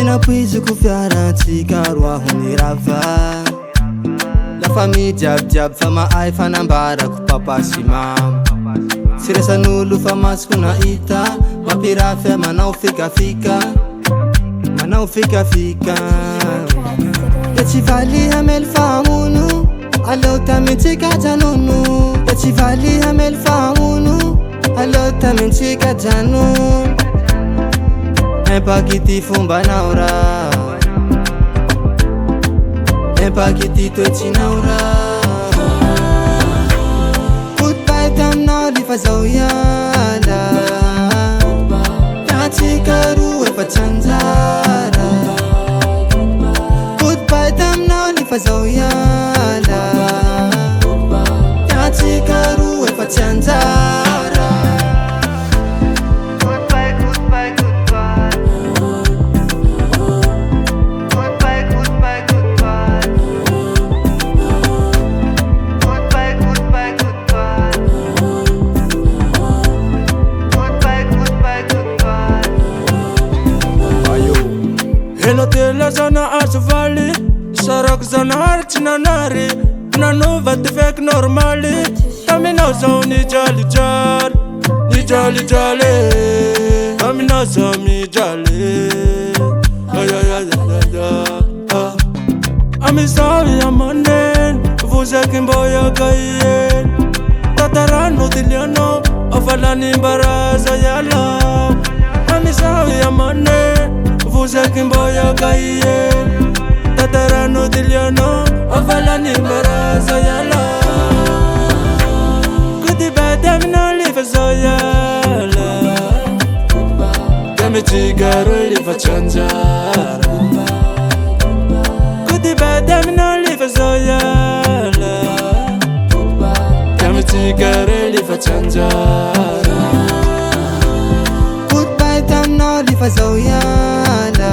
Napuiziko fiarantsika roa hony rava lafa mijiabijiaby fa mahay fanambarako papa sy mama tsy resan'olo fa masoko nahita mampirafy manao fikafika de tsy valy hamely famono aleo tamintsika janono de tsy valy hamely famono aleo tamintsika janono Empakity fombanao ra Empakity toetsinao ra Goodbye taminao lifa zao hiala Tatsika roa efa tsy anjara Goodbye taminao lifa zao hiala Tatsika roa efa tsy anjara Ela tela zana arts valley Sarak zana arts nanare Nanova te fake normali Aminao zao ni jali jali Ni jali jali Aminao zao mi jali Ami sawi amanen Vuze kimboya kayen Tatarano diliano Afalani mbaraza yala Ami sawi amanen Vuza kimboya kaiye Tatarano diliano Afalani mbaraza yala Goodbye tamina lifa zoyala Kami chigaro lifa chanjara Goodbye tamina lifa zoyala Kami chigaro lifa chanjara Goodbye tamina lifa zoyala